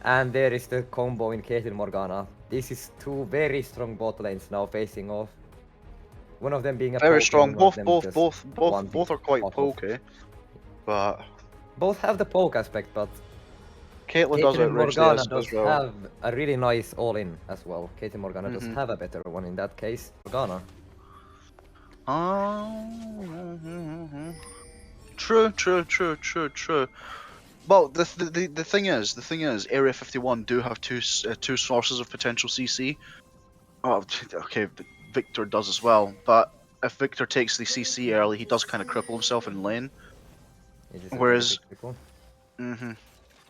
And there is the combo in Caitlyn Morgana. This is two very strong bot lanes now facing off. One of them being a Very poke strong. and one of Both, them both, just both, both, wanting both are to quite pop off. pokey. But Both have the poke aspect, but Caitlyn does Caitlyn outrage Morgana this does as well. have a really nice all-in as well. Caitlyn Morgana does Mhm. have a better one in that case. Morgana. True, true, true, true, true. Well, the thing is, Area 51 do have two sources of potential CC. Oh, okay, Victor does as well. But if Victor takes the CC early, he does kind of cripple himself in lane. It is a very Whereas, big cripple.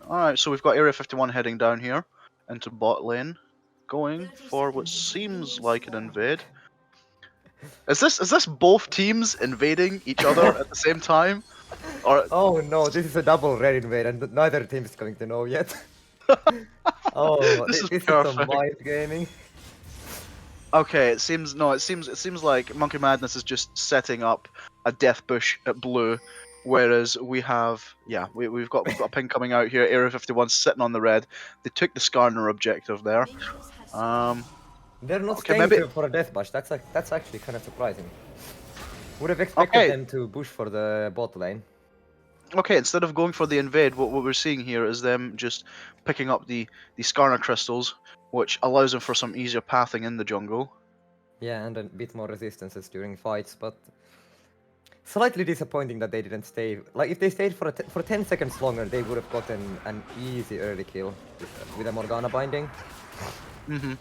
all right, so we've got Area 51 heading down here into bot lane, going for what seems like an invade. Is this both teams invading each other at the same time? Or Oh no, this is a double red invade and neither team is going to know yet. Oh, this is this is some perfect. mind gaming. Okay, it seems like Monkey Madness is just setting up a death bush at blue, whereas we've got a ping coming out here. Area 51 sitting on the red. They took the Skarner objective there. They're not Okay, staying maybe. for a death bush. That's actually kind of surprising. Would have expected Okay, them to push for the bot lane. okay. Instead of going for the invade, what we're seeing here is them just picking up the Skarner crystals, which allows them for some easier pathing in the jungle. Yeah, and a bit more resistances during fights, but slightly disappointing that they didn't stay. Like if they stayed for 10 seconds longer, they would have gotten an easy early kill with a Morgana binding. Mm-hmm.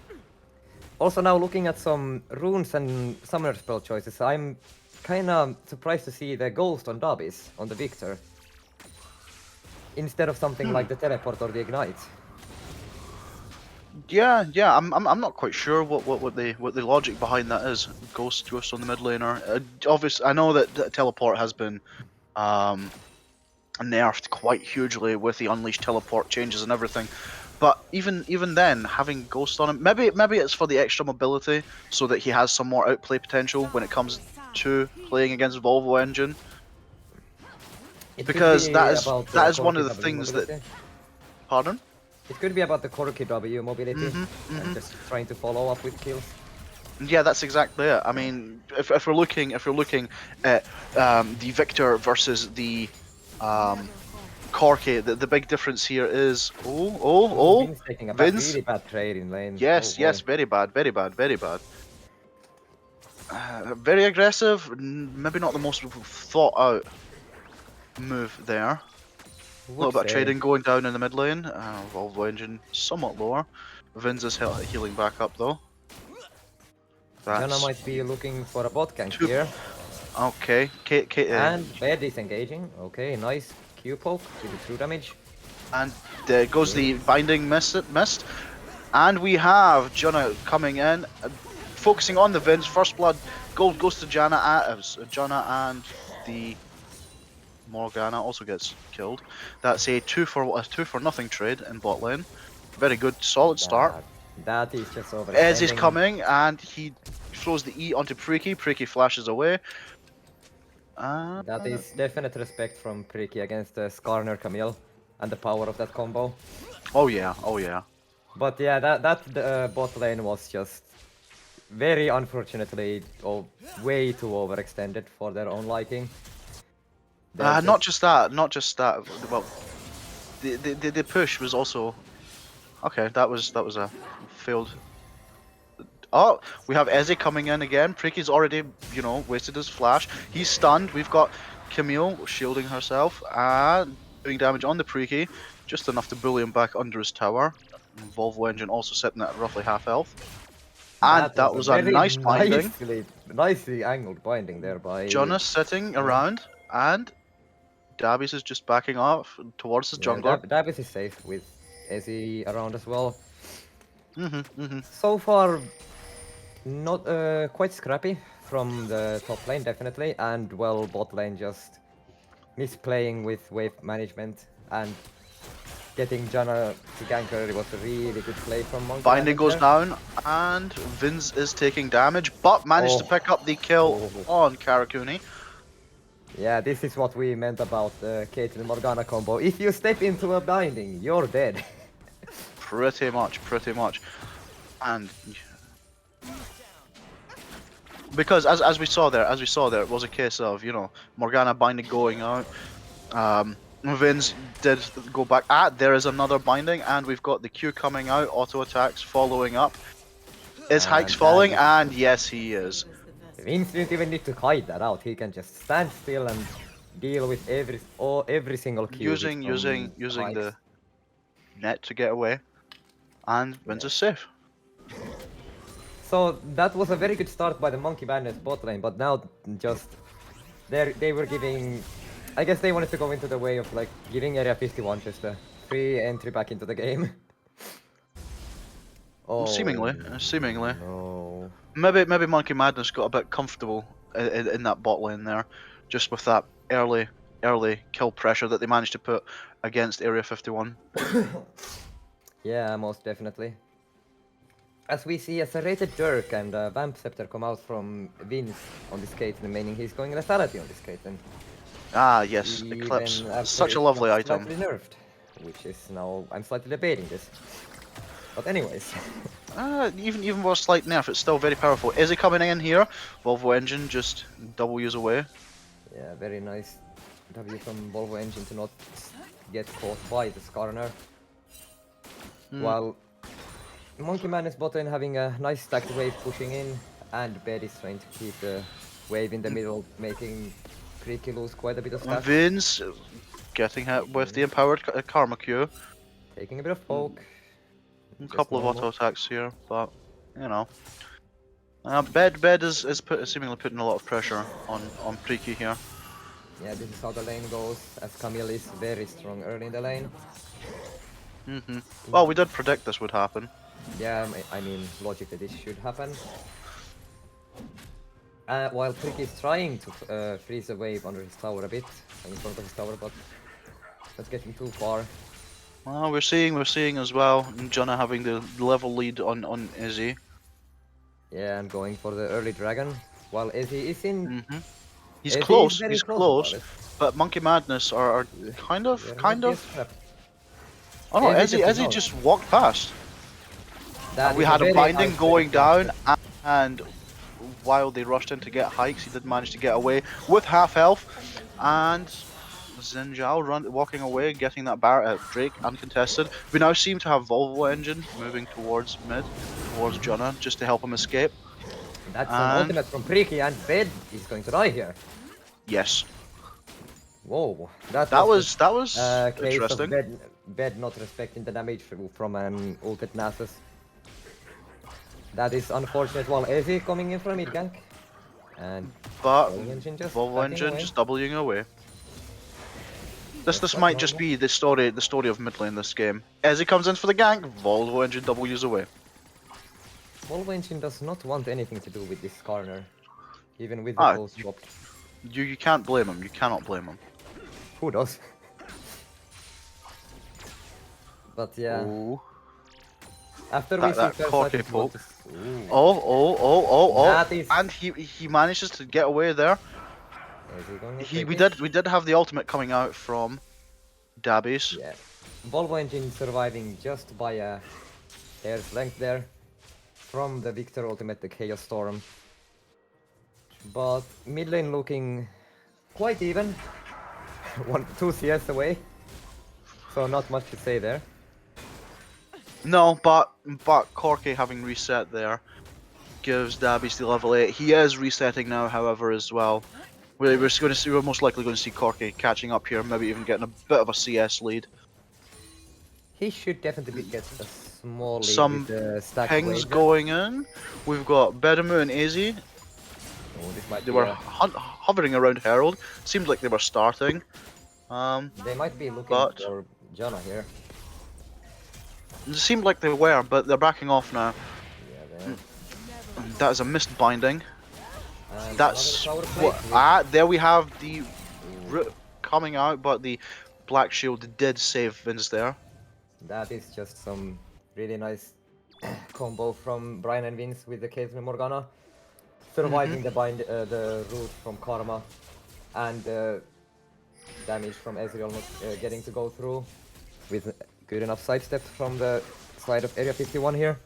Also now looking at some runes and summoner spell choices, I'm kinda surprised to see the ghost on Davis on the Victor. Instead of something like the teleport or the ignite. Yeah, I'm not quite sure what the logic behind that is. Ghost on the mid laner. Obviously, I know that teleport has been nerfed quite hugely with the unleashed teleport changes and everything. But even then, having Ghost on him, maybe it's for the extra mobility, so that he has some more outplay potential when it comes to playing against Volvo Engine. It could Because be about that the is one Corki of the W things that. mobility. Pardon? It could be about the Corki W mobility and Mm-hmm. just trying to follow up with kills. Yeah, that's exactly it. I mean, if we're looking at the Victor versus the Corki, the big difference here is Oh, Vin's taking a Vince. really bad trade in lane. Oh Yes, yes, boy. very bad, very bad, very bad. Very aggressive. Maybe not the most thought out move there. A little Would bit of say. trading going down in the mid lane. Volvo engine somewhat lower. Vince is healing back up though. Janna That's might be looking for a bot gank two. here. Okay, And Bed is engaging. Okay, nice Q poke with the true damage. and there goes the binding missed. And we have Janna coming in, focusing on the Vince. First blood goes to Janna. Janna and the Morgana also gets killed. That's a two for nothing trade in bot lane. Very good, solid start. That is just overextending. Ez is coming and he throws the E onto Priki. Priki flashes away. That is definite respect from Priki against the Skarner Camille and the power of that combo. Oh yeah, oh yeah. But yeah, that bot lane was just very unfortunately way too overextended for their own liking. Not just that. Well, the push was also okay. That was a failed. Oh, we have Eze coming in again. Priki's already, wasted his flash. He's stunned. We've got Camille shielding herself and doing damage on the Priki, just enough to bully him back under his tower. Volvo Engine also sitting at roughly half health. And that was a very nice binding. nicely angled binding there by Jonas sitting around, and Davies is just backing off towards his jungler. Davis is safe with Ezzy around as well. Mm-hmm. So far, not quite scrappy from the top lane definitely, and well, bot lane just misplaying with wave management and getting Janna to gank early was a really good play from Monkey. Binding goes down, and Vince is taking damage, but managed to pick up the kill on Karakuni. Yeah, this is what we meant about the Caitlyn Morgana combo. If you step into a binding, you're dead. Pretty much. And because as we saw there, it was a case of, you know, Morgana binding going out. Vince did go back. There is another binding, and we've got the Q coming out, auto attacks following up. Is Hikes falling? And yes, he is. Vince didn't even need to hide that out. He can just stand still and deal with every single Q. Using the net to get away, and Vince is safe. So that was a very good start by the Monkey Madness bot lane, but now just they were giving. I guess they wanted to go into the way of like giving Area 51 just a free entry back into the game. Oh, seemingly. No. Maybe Monkey Madness got a bit comfortable in that bot lane there, just with that early kill pressure that they managed to put against Area 51. Yeah, most definitely. As we see a serrated Dirk and a Vamp Scepter come out from Vince on this Caitlyn, meaning he's going Lethality on this Caitlyn. Ah, yes, Eclipse. Such a lovely item. Slightly nerfed, which is now I'm slightly debating this. But anyways. Even more slight nerf, it's still very powerful. Is he coming in here? Volvo Engine just W's away. Yeah, very nice W from Volvo Engine to not get caught by the Skarner. While Monkey Man is bot lane having a nice stacked wave pushing in, and Bed is trying to keep the wave in the middle, making Creaky lose quite a bit of stats. Vince getting hit with the empowered Karma Q. Taking a bit of poke. A couple of auto attacks here, but you know. Bed is seemingly putting a lot of pressure on Preaky here. Yeah, this is how the lane goes, as Camille is very strong early in the lane. Well, we did predict this would happen. Yeah, I mean, logically this should happen. While Preaky is trying to freeze the wave under his tower a bit, in front of his tower, but that's getting too far. Well, we're seeing as well Jonah having the level lead on Izzy. Yeah, and going for the early dragon, while Izzy is in. He's Izzy close. is He's close. But Monkey Madness are kind of. Oh no, Izzy just walked past. We had a binding going down, and while they rushed in to get Hikes, he did manage to get away with half health, and Xin Zhao walking away, getting that Drake uncontested. We now seem to have Volvo Engine moving towards mid, towards Jonah, just to help him escape. That's an ultimate from Preaky, and Bed is going to die here. Yes. Whoa, that was interesting. Case of Bed not respecting the damage from an ulted Nasus. That is unfortunate. While Izzy coming in from mid gank, and Volvo Engine just doubling away. This might just be the story of mid lane this game. Ezzy comes in for the gank, Volvo Engine W's away. Volvo Engine does not want anything to do with this Skarner, even with the gold swap. You can't blame him. You cannot blame him. Who does? But yeah. Ooh. After we see Corky poke. Oh! And he manages to get away there. We did have the ultimate coming out from Dabbies. Yeah. Volvo Engine surviving just by a hair's length there from the Victor ultimate, the Chaos Storm. But mid lane looking quite even. 2 CS away. So not much to say there. No, but Corky having reset there gives Dabbies the level 8. He is resetting now, however, as well. We're most likely going to see Corky catching up here, maybe even getting a bit of a CS lead. He should definitely get a small lead. Some with the stack pings going in. We've got Bedamu and Izzy. They were hovering around Herald. Seemed like they were starting. They might be looking for Janna here. It seemed like they were, but they're backing off now. Yeah, that is a missed binding. That's what. There we have the root coming out, but the Black Shield did save Vince there. That is just some really nice combo from Brian and Vince with the Caitlyn Morgana, surviving the root from Karma, and damage from Ezreal not getting to go through with good enough sidestep from the side of Area 51 here.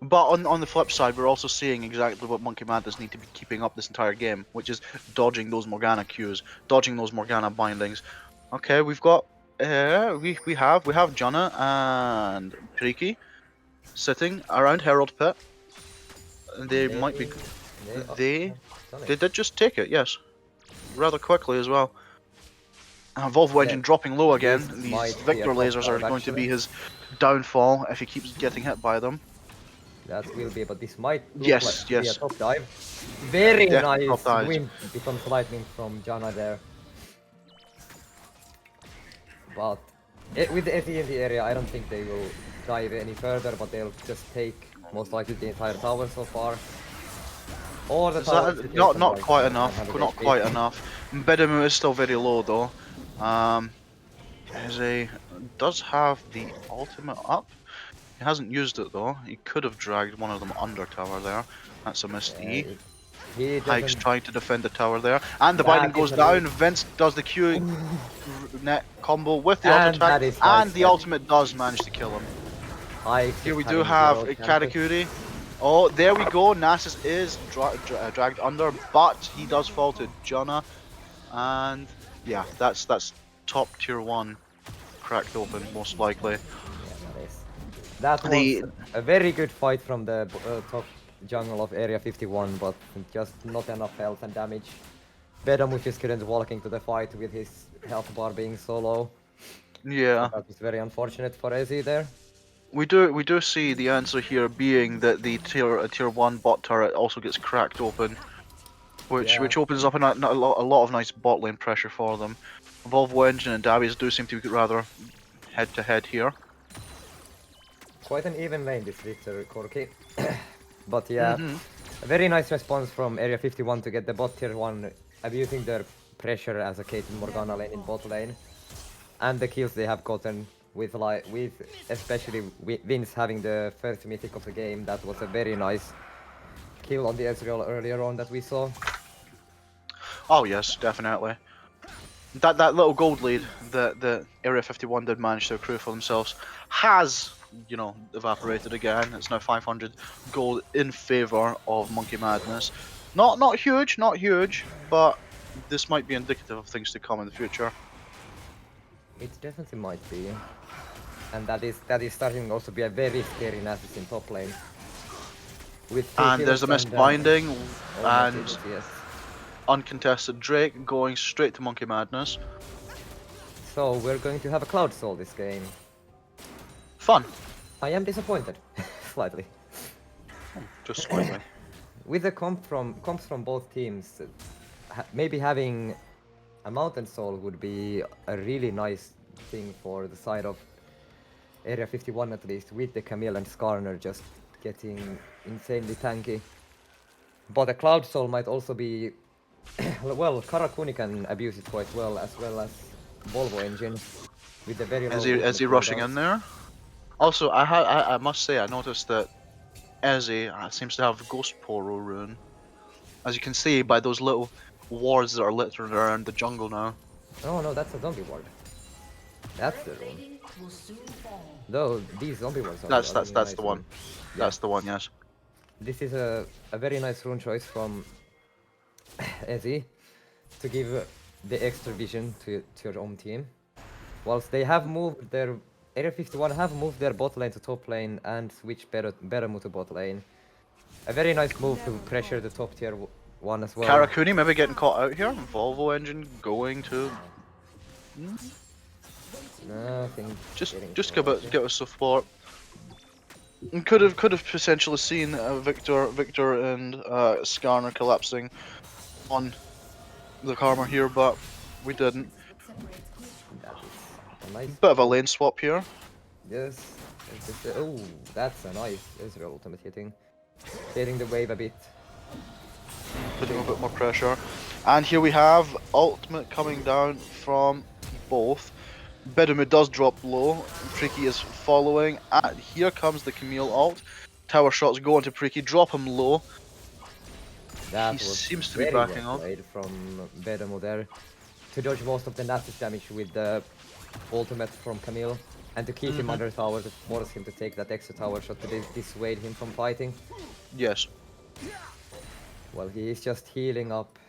But on the flip side, we're also seeing exactly what Monkey Madness need to be keeping up this entire game, which is dodging those Morgana Qs, dodging those Morgana bindings. Okay, we've got we have Janna and Priki sitting around Herald Pit. They might be they done they it. did just take it, yes, rather quickly as well. Volvo Yeah, Engine dropping low again. this These might be a Victor top lasers are dive, going to be actually. his downfall if he keeps getting hit by them. That will be, but this might look like Yes, to be a yes, top dive. Very definitely top nice dives. wind becomes lightning from Janna there. But with the SE in the area, I don't think they will dive any further, but they'll just take most likely the entire tower so far. Or the Is tower that to take not some, like, quite enough? 900 Not HP. quite enough. Bedamu is still very low though. Eze does have the ultimate up. He hasn't used it though. He could have dragged one of them under tower there. That's a missed E. He Hike's doesn't. trying to defend the tower there, and the binding That is goes a down. real. Vince does the Q net combo with the auto And attack, that is and the widespread. ultimate does manage to kill him. I Here just we do having have zero a chances. Karakuri. Oh, there we go. Nasus is dragged under, but he does fall to Janna, and yeah, that's top tier 1 cracked open most likely. Yeah, that is. That was The a very good fight from the top jungle of Area 51, but just not enough health and damage. Bedamu just couldn't walk into the fight with his health bar being so low. So yeah, that was very unfortunate for Ezzy there. we do see the answer here being that the tier 1 bot turret also gets cracked open, which Yeah. opens up a lot of nice bot lane pressure for them. Volvo Engine and Davies do seem to be rather head to head here. Quite an even lane this Victor Corki. But yeah, Hmm. a very nice response from Area 51 to get the bot tier 1 abusing their pressure as a Kate and Morgana lane in bot lane. And the kills they have gotten with especially Vince having the first mythic of the game. That was a very nice kill on the Ezreal earlier on that we saw. Oh yes, definitely. That little gold lead that Area 51 did manage to accrue for themselves has, you know, evaporated again. It's now 500 gold in favor of Monkey Madness. Not huge, but this might be indicative of things to come in the future. It definitely might be. And that is starting also to be a very scary Nasus in top lane. With two And there's kills a missed and binding almost and yes. uncontested Drake going straight to Monkey Madness. So we're going to have a Cloud Soul this game. Fun, I am disappointed, slightly. just slightly. With the comps from both teams, maybe having a Mountain Soul would be a really nice thing for the side of Area 51 at least, with the Camille and Skarner just getting insanely tanky. But a Cloud Soul might also be... well, Karakuni can abuse it quite well as Volvo Engine, with the very low Is he ultimate rushing cooldowns. in there? Also, I must say I noticed that Eze seems to have Ghost Poro rune. As you can see by those little wards that are littered around the jungle now. Oh no, that's a zombie ward. That's the rune. Though these zombie wards are That's really nice the one. rune. That's the one, yes. This is a very nice rune choice from Ezzy to give the extra vision to your own team. Whilst they have moved their... Area 51 have moved their bot lane to top lane and switched Beramu to bot lane. A very nice move to pressure the top tier one as well. Karakuni maybe getting caught out here. Volvo Engine going to Nothing. just get a support. And could have potentially seen Victor and Skarner collapsing on the Karma here, but we didn't. That is a nice... Bit of a lane swap here. Yes. Oh, that's a nice Israel ultimate hitting. Hitting the wave a bit. Putting a bit more pressure. And here we have ultimate coming down from both. Bedamu does drop low. Priki is following. And here comes the Camille ult. Tower shots go into Priki, drop him low. That He was seems to be very backing well up. played from Bedamu there to dodge most of the Nasus damage with the ultimate from Camille. And to keep him under tower, to force him to take that extra tower shot to dissuade him from fighting. Yes. Well, he is just healing up.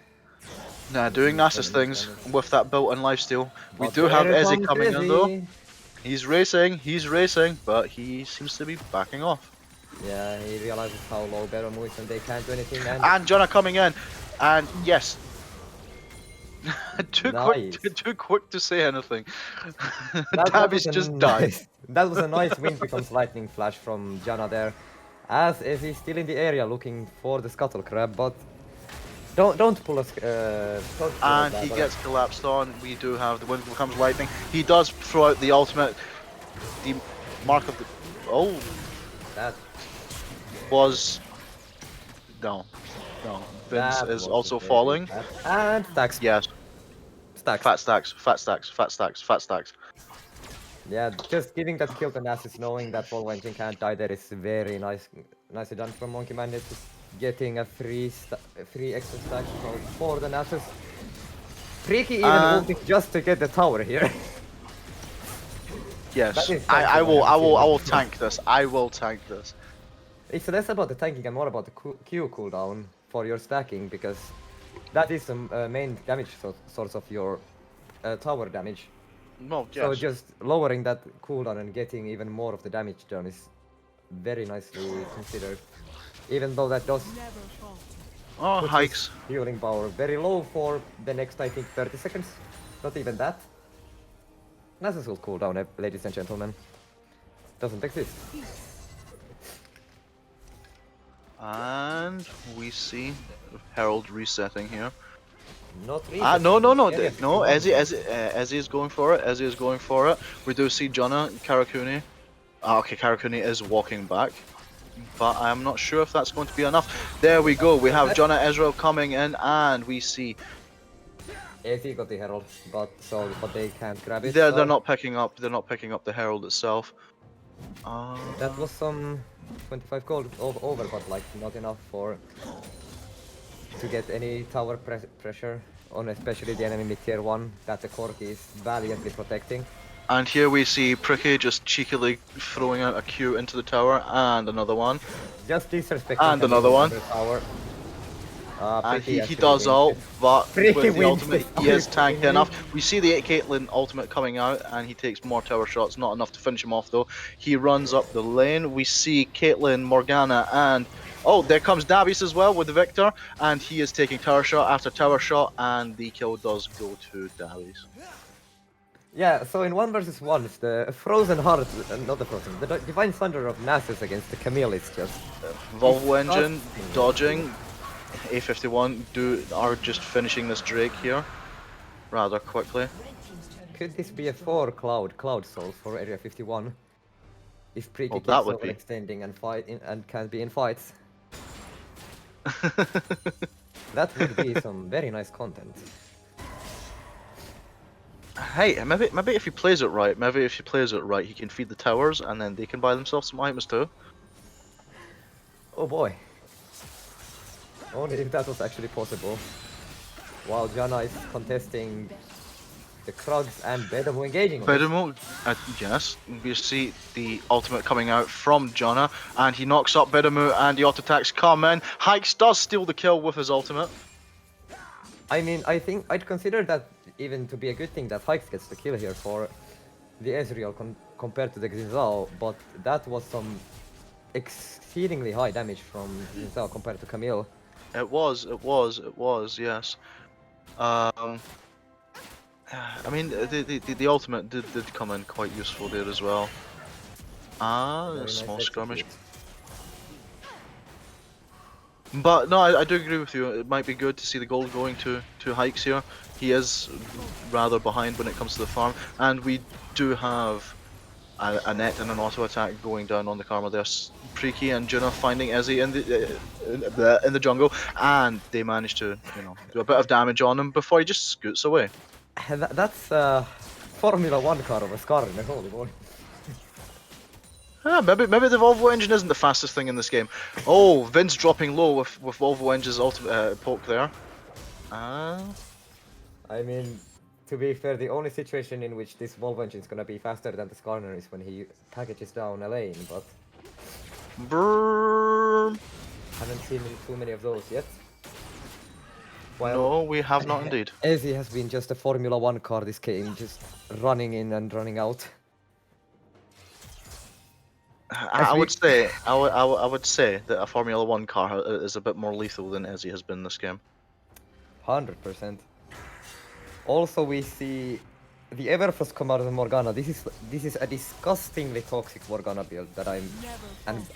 Nah, doing Nasus things with that built-in lifesteal. We But do have there Ezzy comes coming in though. Ezzy. He's racing, but he seems to be backing off. Yeah, he realizes how low Beromu is and they can't do anything. And Jonah coming in, and yes. too Nice. quick to say anything. That was Davies a just died. nice. That was a nice wind becomes lightning flash from Janna there, as he's still in the area looking for the scuttle crab, but don't pull us. Don't pull And us he that, gets collapsed on. We do have the wind becomes lightning. He does throw out the ultimate. The mark of the That was no. Vince that is was also very falling. bad. And stacks. Yes, Stacks. fat stacks. Yeah, just giving that kill to Nasus, knowing that Volvo Engine can't die there is very nicely done from Monkey Man. It's just getting a free extra stack for the Nasus. Freaky even ulting just to get the tower here. Yes, is I will tanking. tank this. I will tank this. It's less about the tanking and more about the Q cooldown for your stacking, because that is the main damage source of your tower damage. No, yes. So just lowering that cooldown and getting even more of the damage done is very nicely considered. Even though that does Oh, put hikes. his healing power very low for the next, I think, 30 seconds. Not even that. Nasus will cool down, ladies and gentlemen. Doesn't exist. And we see Herald resetting here. Not really. No. Ezzy is going for it. Ezzy is going for it. We do see Jonna, Karakuni. Okay, Karakuni is walking back. But I'm not sure if that's going to be enough. There we go. We have Jonna Ezreal coming in, and we see Ezzy got the Herald, but they can't grab it. they're not picking up. They're not picking up the Herald itself. That was some 25 gold over, but like not enough to get any tower pressure on, especially the enemy mid tier 1 that the Corki is valiantly protecting. And here we see Pricky just cheekily throwing out a Q into the tower, and another one. Just disrespecting. And another one. Tower. And he does ult, but with the ultimate he is tanky enough. We see the Caitlyn ultimate coming out, and he takes more tower shots, not enough to finish him off though. He runs up the lane. We see Caitlyn, Morgana, and oh, there comes Davies as well with the Victor, and he is taking tower shot after tower shot, and the kill does go to Davies. Yeah, so in 1 versus 1, the Frozen Heart, not the Frozen, the Divine Thunder of Nasus against the Camille is just... Volvo Engine, dodging, A51 are just finishing this Drake here, rather quickly. Could this be a 4 Cloud Souls for Area 51? If Preaky keeps overextending and can't be in fights. That would be some very nice content. Hey, maybe if he plays it right, he can feed the towers, and then they can buy themselves some items too. Oh boy. Only if that was actually possible. While Janna is contesting the Krugs and Bedomo engaging. Bedomo, yes, we see the ultimate coming out from Janna, and he knocks up Bedomo, and the auto attacks come in. Hikes does steal the kill with his ultimate. I mean, I think I'd consider that even to be a good thing that Hikes gets the kill here for the Ezreal compared to the Xin, but that was some exceedingly high damage from Xin compared to Camille. It was, yes. I mean, the ultimate did come in quite useful there as well. A small skirmish. But no, I do agree with you. It might be good to see the gold going to Hikes here. He is rather behind when it comes to the farm, and we do have a net and an auto attack going down on the Karma. There's Preaky and Juna finding Ezzy in the jungle, and they manage to do a bit of damage on him before he just scoots away. That's Formula 1 car of a Skarner, holy boy. Maybe the Volvo engine isn't the fastest thing in this game. Oh, Vince dropping low with Volvo engine's ultimate poke there. I mean, to be fair, the only situation in which this Volvo engine is gonna be faster than the Skarner is when he packages down a lane, but Brrrr. haven't seen too many of those yet. While No, we have not indeed. Ezzy has been just a Formula 1 car this game, just running in and running out. I would say, I would say that a Formula 1 car is a bit more lethal than Ezzy has been this game. 100%. Also, we see the Everfrost come out of the Morgana. This is a disgustingly toxic Morgana build that I'm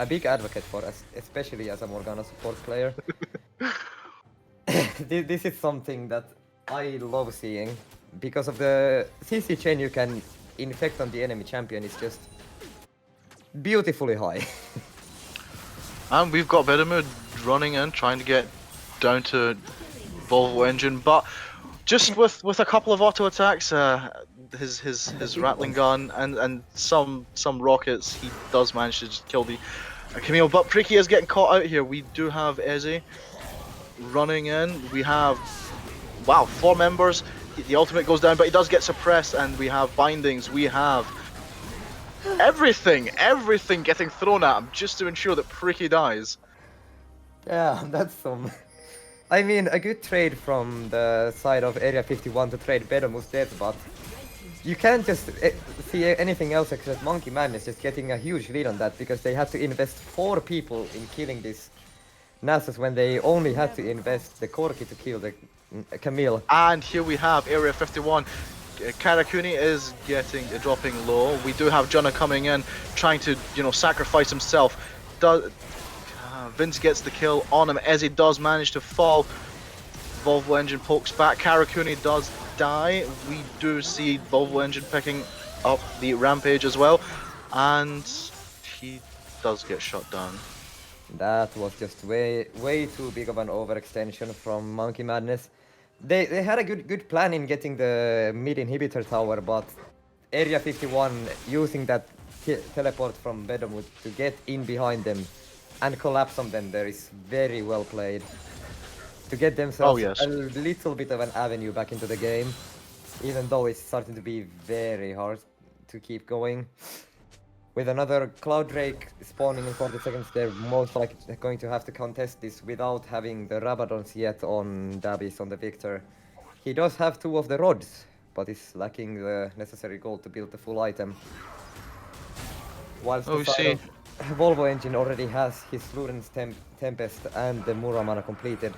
a big advocate for, especially as a Morgana support player. This is something that I love seeing because of the CC chain you can infect on the enemy champion is just beautifully high. And we've got Bedimir running in, trying to get down to Volvo engine, but just with a couple of auto attacks, his rattling gun and some rockets, he does manage to just kill the Camille. But Priki is getting caught out here. We do have Ezzy running in. We have, wow, 4 members. The ultimate goes down, but he does get suppressed, and we have bindings. We have everything getting thrown at him just to ensure that Priki dies. Yeah, that's some. I mean, a good trade from the side of Area 51 to trade Bedomus death, but you can't just see anything else except Monkey Madness just getting a huge lead on that because they had to invest 4 people in killing this Nasus when they only had to invest the Corki to kill the Camille. And here we have Area 51. Karakuni is dropping low. We do have Junna coming in, trying to, sacrifice himself. Vince gets the kill on him. Ezzy does manage to fall. Volvo engine pokes back. Karakuni does die. We do see Volvo engine picking up the rampage as well, and he does get shot down. That was just way too big of an overextension from Monkey Madness. They had a good plan in getting the mid inhibitor tower, but Area 51 using that teleport from Bedomut to get in behind them and collapse on them there is very well played. To get themselves a little bit of an avenue back into the game, even though it's starting to be very hard to keep going. With another Cloud Drake spawning in 40 seconds, they're most likely going to have to contest this without having the Rabadons yet on Dabis on the Victor. He does have 2 of the rods, but is lacking the necessary gold to build the full item. Whilst the side of Volvo engine already has his Fluence Tempest and the Muramana completed.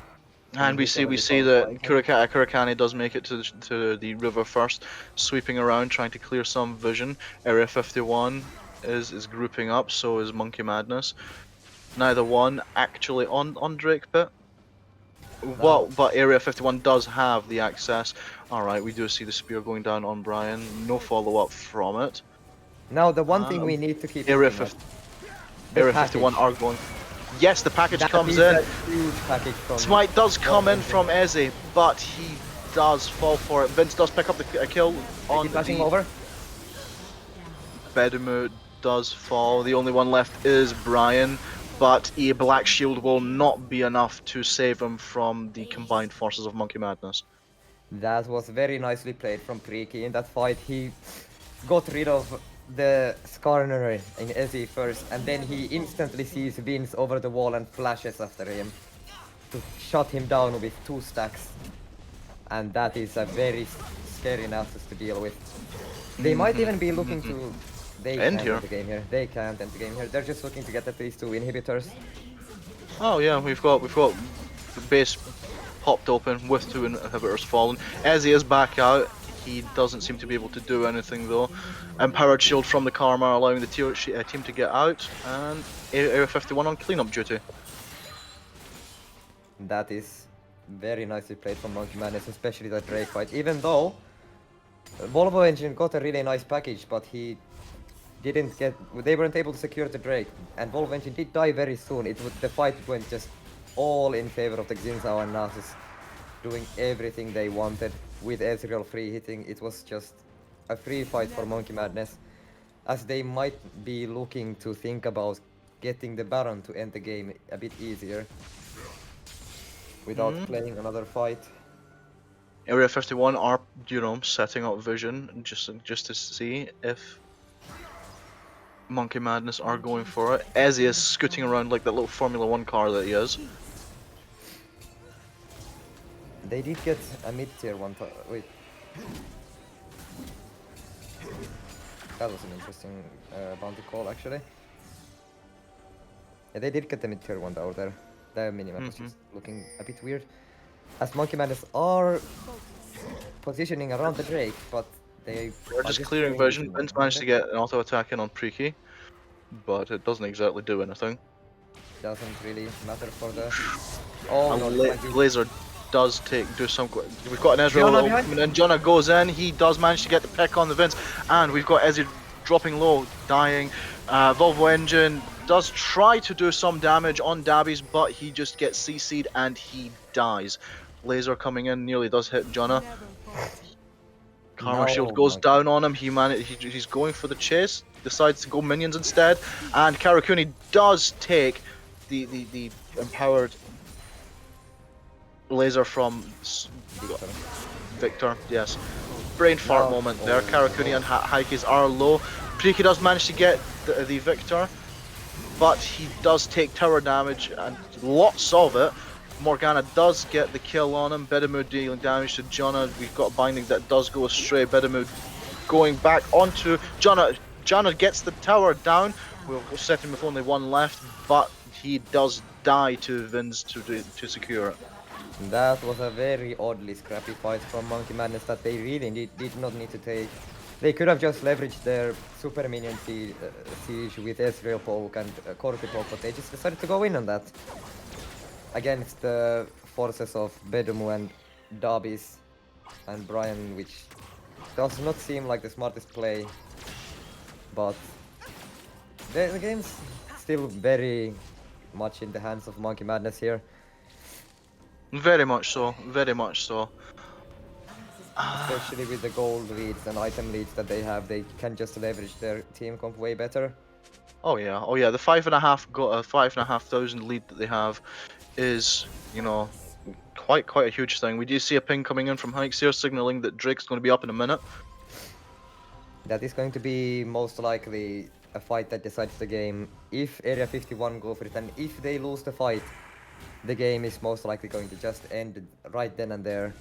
And we see that Kurakani does make it to the river first, sweeping around, trying to clear some vision. Area 51 is grouping up, so is Monkey Madness. Neither one actually on Drake Pit. Well, but Area 51 does have the access. Alright, we do see the spear going down on Brian. No follow-up from it. Now, the one thing we need to keep Area 51 are going. Yes, the package comes in. Huge package from Smite does come in from Ezzy, but he does fall for it. Vince does pick up the kill on the over. Bedimir does fall. The only one left is Brian, but a black shield will not be enough to save him from the combined forces of Monkey Madness. That was very nicely played from Priki. In that fight, he got rid of the Skarner in Ezzy first, and then he instantly sees Vince over the wall and flashes after him to shut him down with 2 stacks. And that is a very scary Nasus to deal with. They might even be looking to... They end can't here. end the game here. They can't end the game here. They're just looking to get at least 2 inhibitors. Oh yeah, we've got the base popped open with 2 inhibitors fallen. Ezzy is back out. He doesn't seem to be able to do anything though. Empowered shield from the Karma allowing the team to get out, and Area 51 on cleanup duty. That is very nicely played from Monkey Madness, especially that Drake fight. Even though Volvo engine got a really nice package, but they weren't able to secure the Drake, and Volvo engine did die very soon. The fight went just all in favor of the Xinzao and Nasus doing everything they wanted with Ezreal free hitting. It was just a free fight for Monkey Madness, as they might be looking to think about getting the Baron to end the game a bit easier without playing another fight. Area 51 are, you know, setting up vision just to see if Monkey Madness are going for it. Ezzy is scooting around like that little Formula 1 car that he is. They did get a mid-tier one. Wait. That was an interesting bounty call, actually. Yeah, they did get the mid-tier one down there. The minimap was just looking a bit weird. As Monkey Madness are positioning around the Drake, but they're just clearing vision. Vince managed to get an auto attack in on Preaky, but it doesn't exactly do anything. Doesn't really matter for the... Oh, no, Laser does do some... We've got an Ezreal coming in. Jonah goes in. He does manage to get the pick on the Vince. And we've got Ezzy dropping low, dying. Volvo Engine does try to do some damage on Dabby's, but he just gets CC'd and he dies. Laser coming in nearly does hit Jonah. Karma Shield goes down on him. He's going for the chase. Decides to go minions instead. And Karakuni does take the empowered laser from Victor. Yes. Brain fart moment there. Karakuni and Haikis are low. Preaky does manage to get the Victor, but he does take tower damage and lots of it. Morgana does get the kill on him. Bedamu dealing damage to Jonah. We've got binding that does go astray. Bedamu going back onto Jonah. Jonah gets the tower down. We'll set him with only one left, but he does die to Vince to secure it. That was a very oddly scrappy fight from Monkey Madness that they really did not need to take. They could have just leveraged their super minion siege with Ezreal poke and Corti poke, but they just decided to go in on that. Against the forces of Bedamu and Davies and Brian, which does not seem like the smartest play, but the game's still very much in the hands of Monkey Madness here. Very much so, very much so. Especially with the gold leads and item leads that they have, they can just leverage their team comp way better. Oh yeah, the 5,500 lead that they have is, you know, quite a huge thing. We do see a ping coming in from Hikes here, signaling that Drake's going to be up in a minute. That is going to be most likely a fight that decides the game. If Area 51 go for it, and if they lose the fight, the game is most likely going to just end right then and there.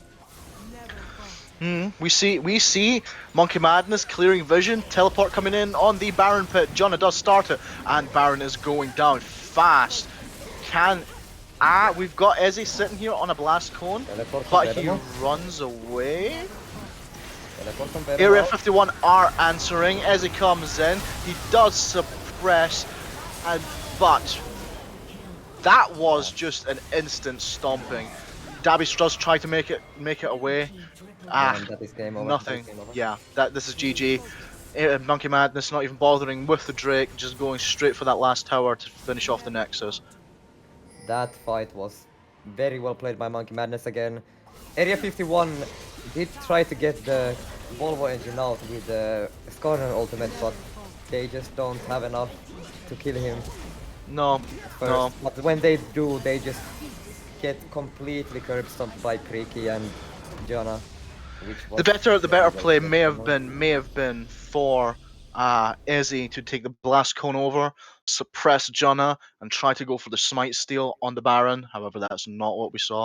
We see Monkey Madness clearing vision, teleport coming in on the Baron pit. Jonah does start it, and Baron is going down fast. We've got Ezzy sitting here on a blast cone, but he runs away. Area 51 are answering. Ezzy comes in, he does suppress, but that was just an instant stomping. Dabby does try to make it away. Nothing. Yeah, this is GG. Monkey Madness not even bothering with the Drake, just going straight for that last tower to finish off the Nexus. That fight was very well played by Monkey Madness again. Area 51 did try to get the Volvo engine out with the Skarner ultimate, but they just don't have enough to kill him. No. But when they do, they just get completely curb stomped by Preaky and Jonah. The better play may have been for Ezzy to take the blast cone over, suppress Jonah, and try to go for the smite steal on the Baron. However, that's not what we saw.